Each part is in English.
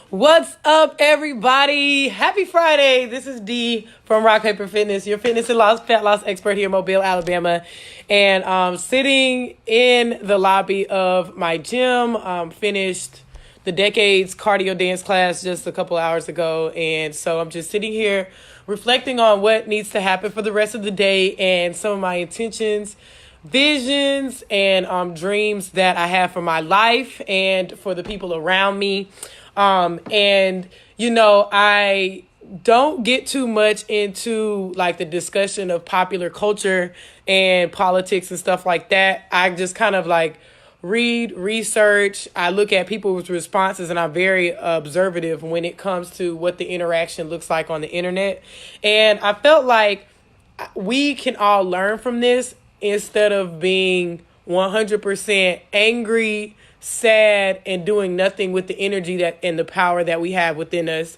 What's up, everybody? Happy Friday. This is D from Rock Paper Fitness, your fitness and fat loss expert here in Mobile, Alabama. And sitting in the lobby of my gym, finished the Decades cardio dance class just a couple hours ago. And so I'm just sitting here reflecting on what needs to happen for the rest of the day and some of my intentions, visions, and dreams that I have for my life and for the people around me. I don't get too much into like the discussion of popular culture and politics and stuff like that. I just kind of like read, research. I look at people's responses, and I'm very observative when it comes to what the interaction looks like on the internet. And I felt like we can all learn from this instead of being 100% angry, sad, and doing nothing with the energy that and the power that we have within us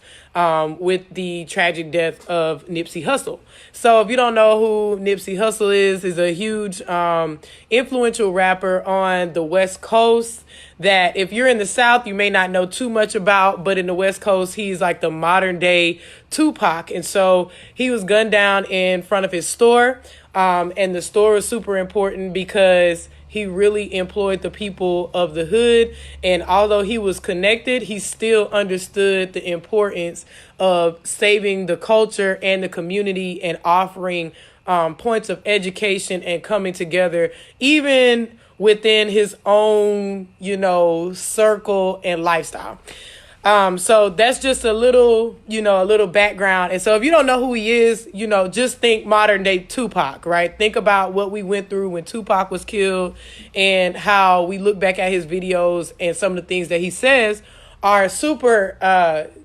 with the tragic death of Nipsey Hussle. So if you don't know who Nipsey Hussle is a huge influential rapper on the West Coast that if you're in the South, you may not know too much about, but in the West Coast, he's like the modern day Tupac. And so he was gunned down in front of his store. And the store was super important because he really employed the people of the hood. And although he was connected, he still understood the importance of saving the culture and the community and offering points of education and coming together, even within his own, circle and lifestyle. So that's just a little background. And so if you don't know who he is, just think modern day Tupac, right? Think about what we went through when Tupac was killed and how we look back at his videos and some of the things that he says are super,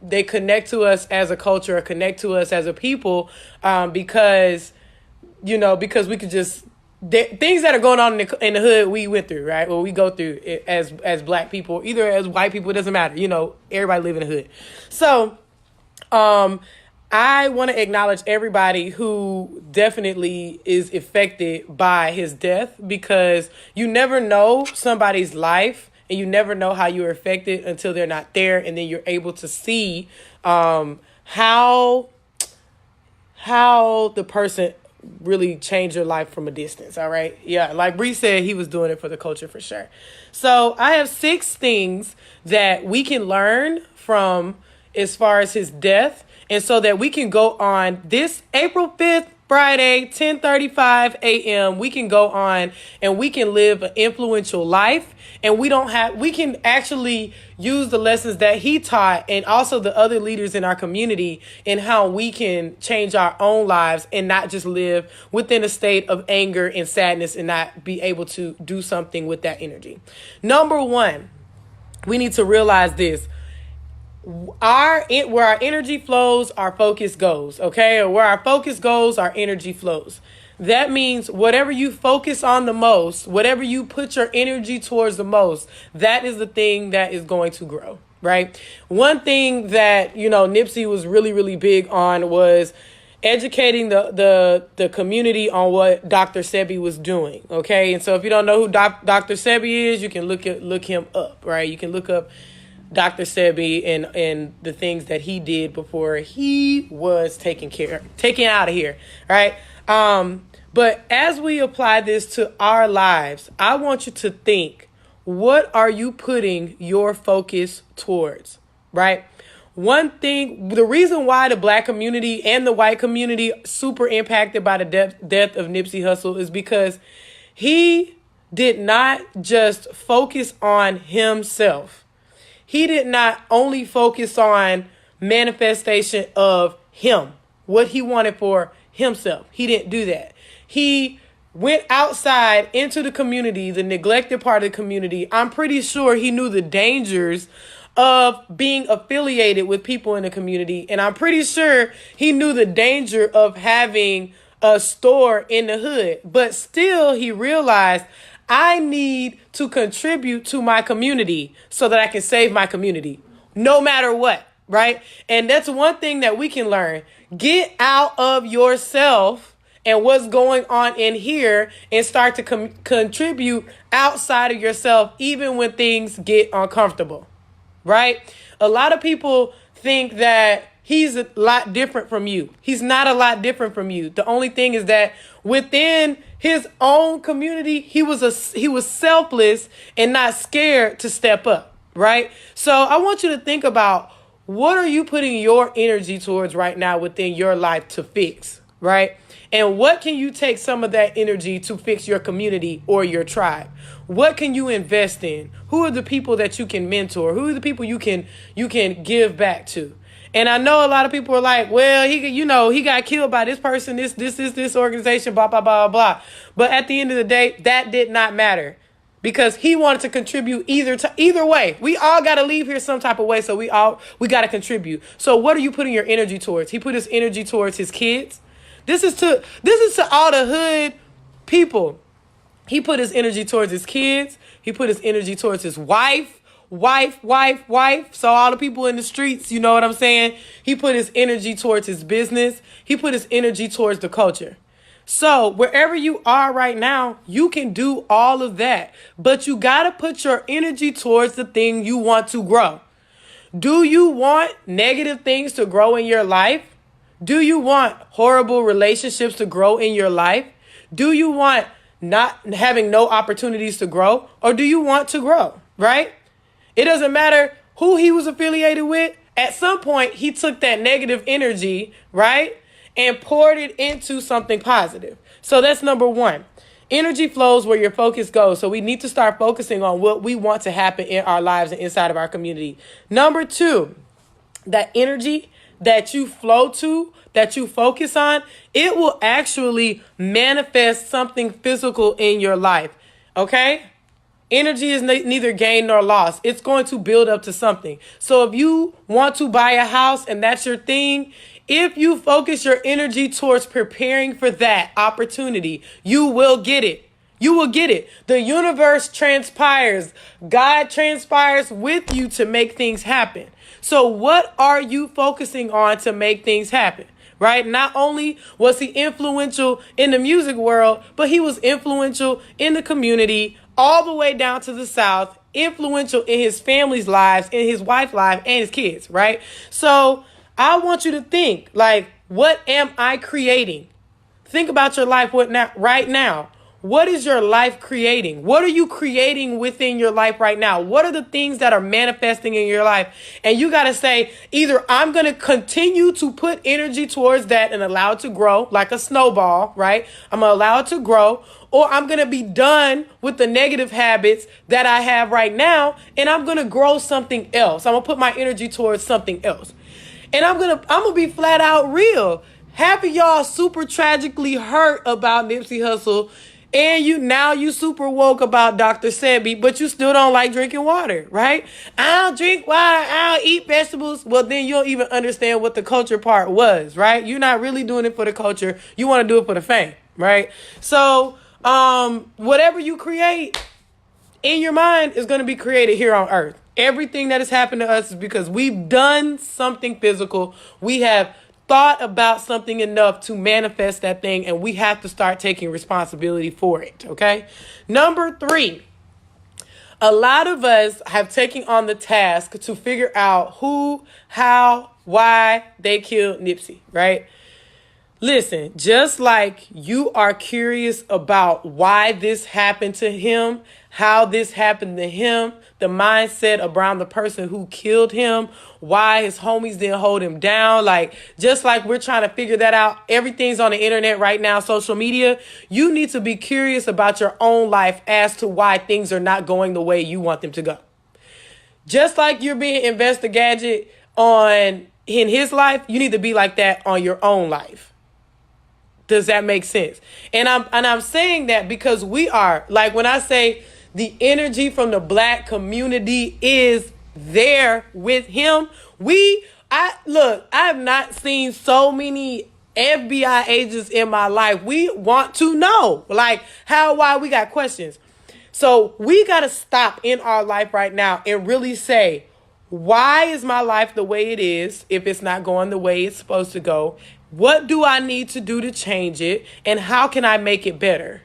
they connect to us as a culture, or connect to us as a people, because we could just, things that are going on in the hood we went through, right? Well, we go through it as black people, either as white people, it doesn't matter. Everybody live in the hood. So I want to acknowledge everybody who definitely is affected by his death, because you never know somebody's life and you never know how you're affected until they're not there. And then you're able to see how the person really change your life from a distance. All right. Yeah. Like Bree said, he was doing it for the culture for sure. So I have 6 things that we can learn from as far as his death. And so that we can go on this April 5th, Friday, 10:35 a.m. We can go on and we can live an influential life, and we can actually use the lessons that he taught and also the other leaders in our community and how we can change our own lives and not just live within a state of anger and sadness and not be able to do something with that energy. Number 1, we need to realize this. Where our energy flows, our focus goes, okay? Or where our focus goes, our energy flows. That means whatever you focus on the most, whatever you put your energy towards the most, that is the thing that is going to grow, right? One thing that, Nipsey was really, really big on was educating the community on what Dr. Sebi was doing, okay? And so if you don't know who Dr. Sebi is, you can look him up, right? You can look up Dr. Sebi and the things that he did before he was taken out of here, right? But as we apply this to our lives, I want you to think, what are you putting your focus towards, right? One thing, the reason why the black community and the white community super impacted by the death of Nipsey Hussle is because he did not just focus on himself. He did not only focus on manifestation of him, what he wanted for himself. He didn't do that. He went outside into the community, the neglected part of the community. I'm pretty sure he knew the dangers of being affiliated with people in the community. And I'm pretty sure he knew the danger of having a store in the hood. But still, he realized, I need to contribute to my community so that I can save my community, no matter what, right? And that's one thing that we can learn. Get out of yourself and what's going on in here and start to contribute outside of yourself, even when things get uncomfortable. right? A lot of people think that he's a lot different from you. He's not a lot different from you. The only thing is that within his own community, he was selfless and not scared to step up, right? So I want you to think about, what are you putting your energy towards right now within your life to fix, right? And what can you take some of that energy to fix your community or your tribe? What can you invest in? Who are the people that you can mentor? Who are the people you can give back to? And I know a lot of people are like, well, he got killed by this person, this organization, blah, blah, blah, blah. But at the end of the day, that did not matter, because he wanted to contribute either way. We all got to leave here some type of way. So we got to contribute. So what are you putting your energy towards? He put his energy towards his kids. This is to all the hood people. He put his energy towards his kids. He put his energy towards his wife. So all the people in the streets, you know what I'm saying? He put his energy towards his business. He put his energy towards the culture. So wherever you are right now, you can do all of that, but you got to put your energy towards the thing you want to grow. Do you want negative things to grow in your life? Do you want horrible relationships to grow in your life? Do you want not having no opportunities to grow? Or do you want to grow, right? It doesn't matter who he was affiliated with. At some point, he took that negative energy, right, and poured it into something positive. So that's number one. Energy flows where your focus goes. So we need to start focusing on what we want to happen in our lives and inside of our community. Number two, that energy that you flow to, that you focus on, it will actually manifest something physical in your life. Okay? Energy is neither gain nor loss. It's going to build up to something. So if you want to buy a house and that's your thing, if you focus your energy towards preparing for that opportunity, you will get it. You will get it. The universe transpires. God transpires with you to make things happen. So what are you focusing on to make things happen? Right? Not only was he influential in the music world, but he was influential in the community all the way down to the South, influential in his family's lives, in his wife's life, and his kids, right? So I want you to think, like, what am I creating? Think about your life right now. What is your life creating? What are you creating within your life right now? What are the things that are manifesting in your life? And you got to say, either I'm going to continue to put energy towards that and allow it to grow like a snowball, right? I'm going to allow it to grow, or I'm going to be done with the negative habits that I have right now, and I'm going to grow something else. I'm going to put my energy towards something else. And I'm going to be flat out real. Half of y'all super tragically hurt about Nipsey Hussle, and you super woke about Dr. Sebi, but you still don't like drinking water, right? I'll drink water, I'll eat vegetables. Well, then you don't even understand what the culture part was, right? You're not really doing it for the culture. You want to do it for the fame, right? So whatever you create in your mind is going to be created here on earth. Everything that has happened to us is because we've done something physical. We have thought about something enough to manifest that thing, and we have to start taking responsibility for it, okay? Number three, a lot of us have taken on the task to figure out who, how, why they killed Nipsey, right? Listen, just like you are curious about why this happened to him, how this happened to him, the mindset around the person who killed him, why his homies didn't hold him down. Like, just like we're trying to figure that out, everything's on the internet right now, social media. You need to be curious about your own life as to why things are not going the way you want them to go. Just like you're being investigated in his life, you need to be like that on your own life. Does that make sense? And I'm saying that because we are, like, when I say the energy from the Black community is there with him, I have not seen so many FBI agents in my life. We want to know, like, how, why. We got questions. So we got to stop in our life right now and really say, why is my life the way it is if it's not going the way it's supposed to go? What do I need to do to change it? And how can I make it better?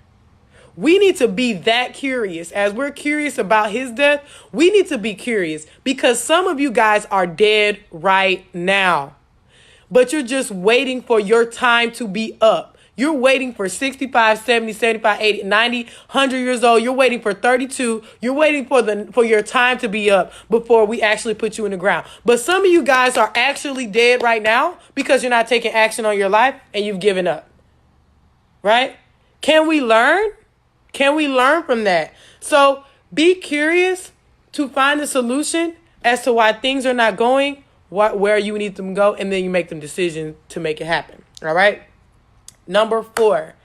We need to be that curious. As we're curious about his death, we need to be curious because some of you guys are dead right now, but you're just waiting for your time to be up. You're waiting for 65, 70, 75, 80, 90, 100 years old. You're waiting for 32. You're waiting for your time to be up before we actually put you in the ground. But some of you guys are actually dead right now because you're not taking action on your life and you've given up. Right? Can we learn? Can we learn from that? So be curious to find a solution as to why things are not going where you need them to go, and then you make the decision to make it happen. All right? Number 4,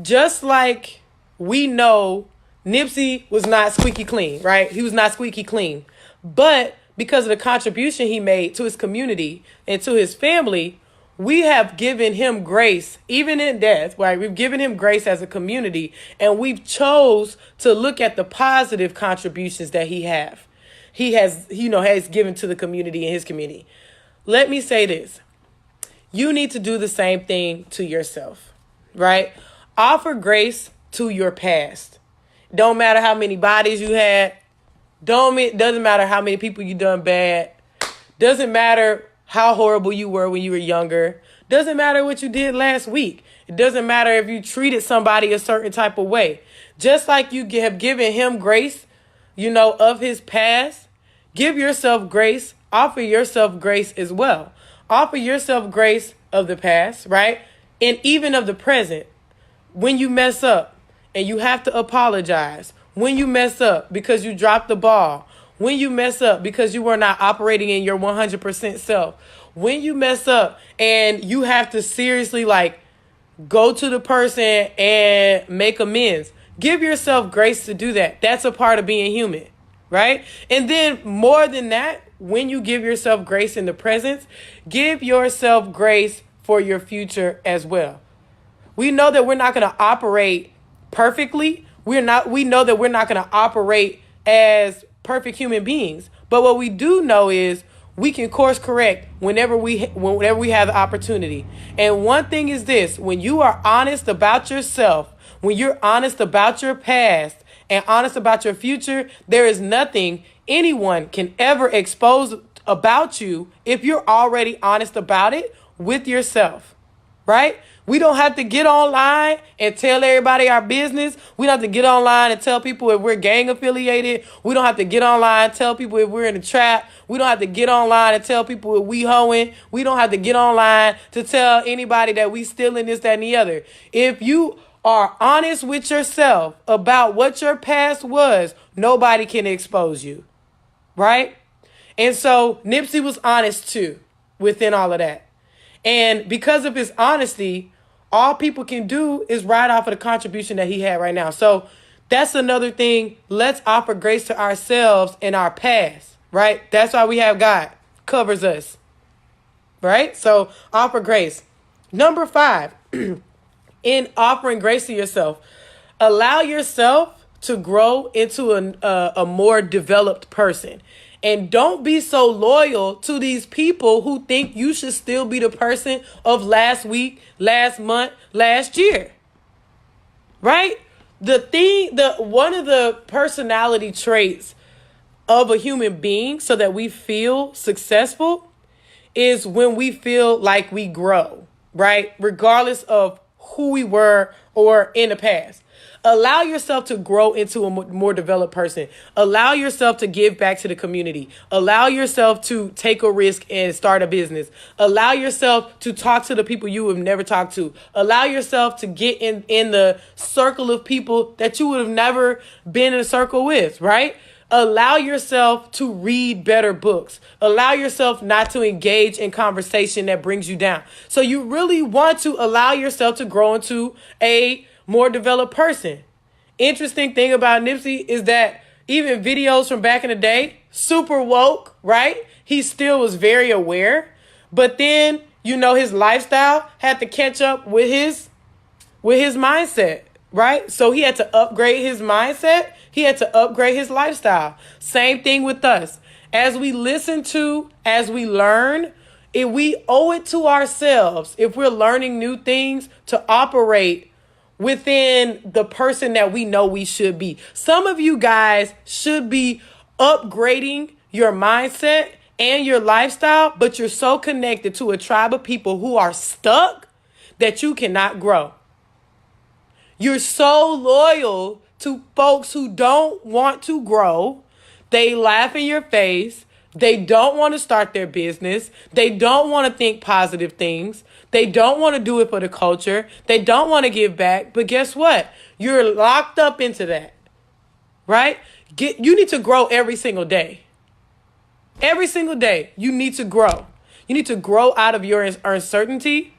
just like we know Nipsey was not squeaky clean, right? He was not squeaky clean. But because of the contribution he made to his community and to his family, we have given him grace, even in death, right? We've given him grace as a community, and we've chose to look at the positive contributions that he has given to the community and his community. Let me say this. You need to do the same thing to yourself, right? Offer grace to your past. Don't matter how many bodies you had. Doesn't matter how many people you done bad. Doesn't matter how horrible you were when you were younger. Doesn't matter what you did last week. It doesn't matter if you treated somebody a certain type of way. Just like you have given him grace, of his past, give yourself grace. Offer yourself grace as well. Offer yourself grace of the past, right? And even of the present. When you mess up and you have to apologize. When you mess up because you dropped the ball. When you mess up because you were not operating in your 100% self. When you mess up and you have to seriously go to the person and make amends. Give yourself grace to do that. That's a part of being human, right? And then more than that, when you give yourself grace in the present, give yourself grace for your future as well. We know that we're not going to operate perfectly. We know that we're not going to operate as perfect human beings. But what we do know is we can course correct whenever we have the opportunity. And one thing is this: when you are honest about yourself, when you're honest about your past and honest about your future, there is nothing anyone can ever expose about you if you're already honest about it with yourself, right? We don't have to get online and tell everybody our business. We don't have to get online and tell people if we're gang affiliated. We don't have to get online and tell people if we're in a trap. We don't have to get online and tell people if we hoeing. We don't have to get online to tell anybody that we stealing this, that, and the other. If you are honest with yourself about what your past was, nobody can expose you. Right? And so Nipsey was honest too within all of that. And because of his honesty, all people can do is ride off of the contribution that he had right now. So that's another thing. Let's offer grace to ourselves in our past, right? That's why we have God. Covers us, right? So offer grace. Number 5, in offering grace to yourself, allow yourself to grow into a more developed person. And don't be so loyal to these people who think you should still be the person of last week, last month, last year. Right? One of the personality traits of a human being so that we feel successful is when we feel like we grow, right? Regardless of who we were or in the past. Allow yourself to grow into a more developed person. Allow yourself to give back to the community. Allow yourself to take a risk and start a business. Allow yourself to talk to the people you have never talked to. Allow yourself to get in the circle of people that you would have never been in a circle with, right? Allow yourself to read better books. Allow yourself not to engage in conversation that brings you down. So you really want to allow yourself to grow into a more developed person. Interesting thing about Nipsey is that even videos from back in the day, super woke, right? He still was very aware. But then, his lifestyle had to catch up with his mindset, right? So he had to upgrade his mindset. He had to upgrade his lifestyle. Same thing with us. As we listen to, as we learn, we owe it to ourselves, if we're learning new things, to operate within the person that we know we should be. Some of you guys should be upgrading your mindset and your lifestyle, but you're so connected to a tribe of people who are stuck that you cannot grow. You're so loyal to folks who don't want to grow. They laugh in your face. They don't want to start their business. They don't want to think positive things. They don't want to do it for the culture. They don't want to give back. But guess what? You're locked up into that, right? You need to grow every single day. Every single day, you need to grow. You need to grow out of your uncertainty.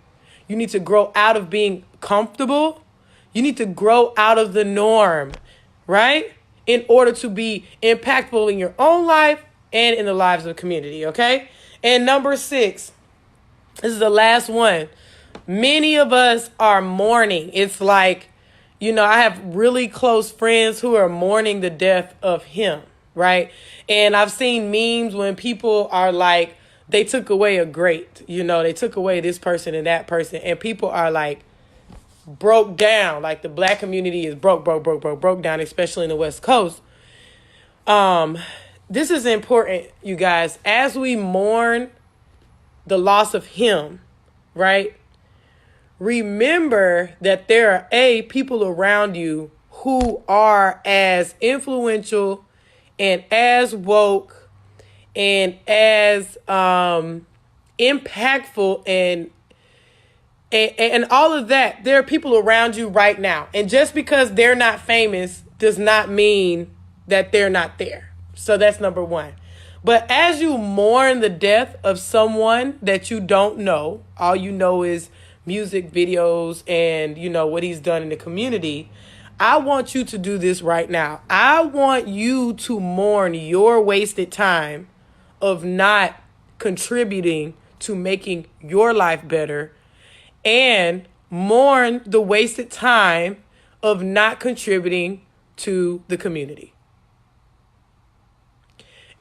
You need to grow out of being comfortable. You need to grow out of the norm, right? In order to be impactful in your own life and in the lives of the community, okay? And number 6, this is the last one. Many of us are mourning. It's like, I have really close friends who are mourning the death of him, right? And I've seen memes when people are like, they took away a great, they took away this person and that person. And people are like broke down. Like the Black community is broke down, especially in the West Coast. This is important, you guys. As we mourn the loss of him, right? Remember that there are people around you who are as influential and as woke and as impactful and all of that. There are people around you right now. And just because they're not famous does not mean that they're not there. So that's number 1. But as you mourn the death of someone that you don't know, all you know is music videos and, what he's done in the community, I want you to do this right now. I want you to mourn your wasted time of not contributing to making your life better, and mourn the wasted time of not contributing to the community.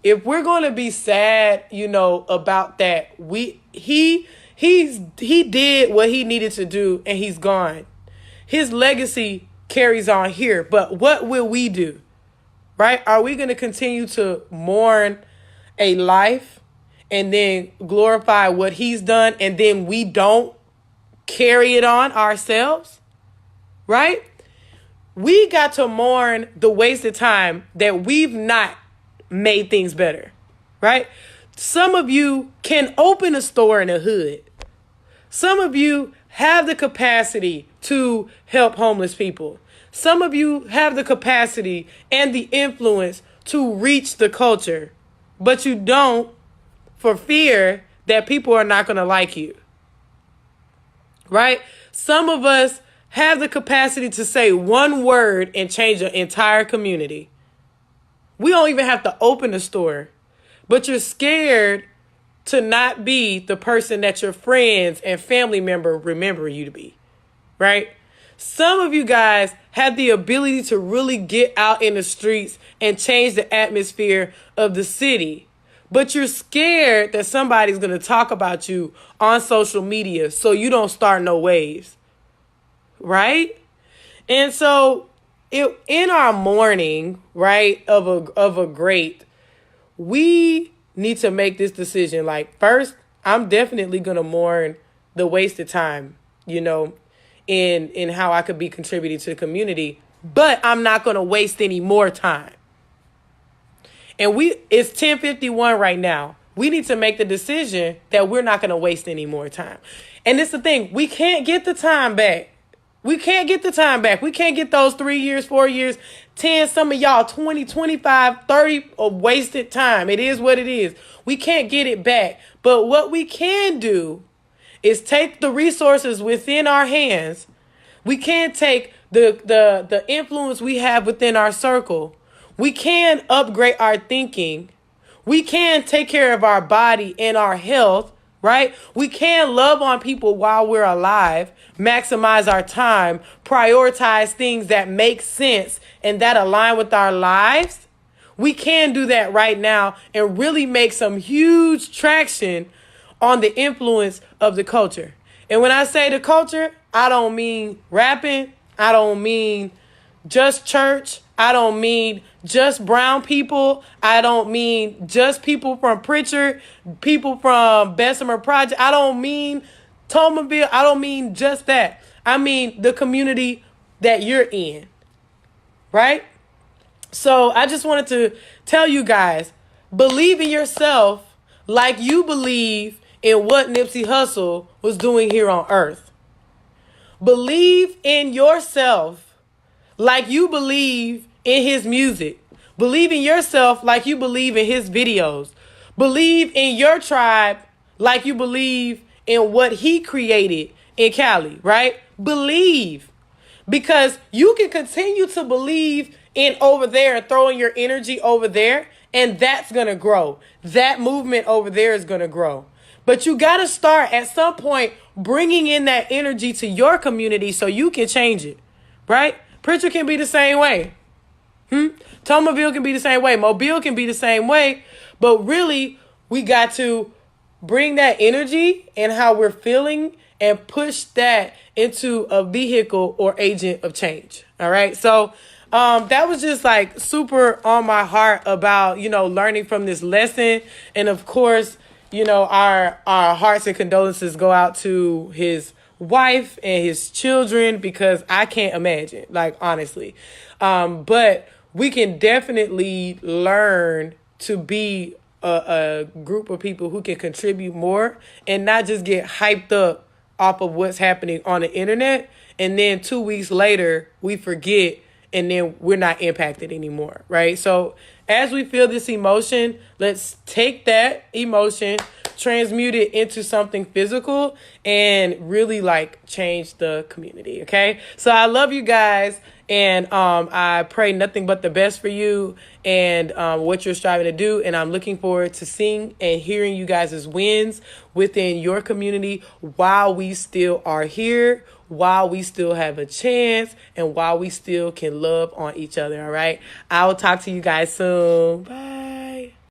If we're going to be sad, about that, he did what he needed to do and he's gone. His legacy carries on here, but what will we do? Right? Are we going to continue to mourn a life and then glorify what he's done and then we don't carry it on ourselves? Right? We got to mourn the wasted time that we've not made things better, right? Some of you can open a store in the hood. Some of you have the capacity to help homeless people. Some of you have the capacity and the influence to reach the culture, but you don't for fear that people are not going to like you, right? Some of us have the capacity to say one word and change an entire community. We don't even have to open a store, but you're scared to not be the person that your friends and family member remember you to be, right? Some of you guys have the ability to really get out in the streets and change the atmosphere of the city, but you're scared that somebody's going to talk about you on social media, so you don't start no waves, right? And so in our mourning, right, of a great, we need to make this decision. Like, first, I'm definitely going to mourn the wasted time, in how I could be contributing to the community, but I'm not going to waste any more time. And it's 10:51 right now. We need to make the decision that we're not going to waste any more time. And it's the thing, we can't get the time back. We can't get the time back. We can't get those 3 years, 4 years, 10, some of y'all 20, 25, 30 of wasted time. It is what it is. We can't get it back. But what we can do is take the resources within our hands. We can take the influence we have within our circle. We can upgrade our thinking. We can take care of our body and our health, right? We can love on people while we're alive, maximize our time, prioritize things that make sense and that align with our lives. We can do that right now and really make some huge traction on the influence of the culture. And when I say the culture, I don't mean rapping. I don't mean just church. I don't mean just brown people. I don't mean just people from Pritchard, people from Bessemer Project. I don't mean Tomaville. I don't mean just that. I mean the community that you're in, right? So I just wanted to tell you guys, believe in yourself like you believe in what Nipsey Hussle was doing here on earth. Believe in yourself like you believe in his music. Believe in yourself like you believe in his videos. Believe in your tribe like you believe in what he created in Cali, right? Believe. Because you can continue to believe in over there and throwing your energy over there, and that's going to grow. That movement over there is going to grow. But you got to start at some point bringing in that energy to your community so you can change it, right? Pritchard can be the same way. Tomaville can be the same way. Mobile can be the same way. But really, we got to bring that energy and how we're feeling and push that into a vehicle or agent of change. All right. So that was just like super on my heart about, learning from this lesson. And of course, our hearts and condolences go out to his wife and his children, because I can't imagine, like, honestly. But we can definitely learn to be a group of people who can contribute more and not just get hyped up off of what's happening on the internet. And then 2 weeks later, we forget, and then we're not impacted anymore, right? So as we feel this emotion, let's take that emotion, transmute it into something physical, and really change the community, okay? So I love you guys, and I pray nothing but the best for you and what you're striving to do. And I'm looking forward to seeing and hearing you guys' wins within your community while we still are here, while we still have a chance, and while we still can love on each other, all right? I will talk to you guys soon. Bye.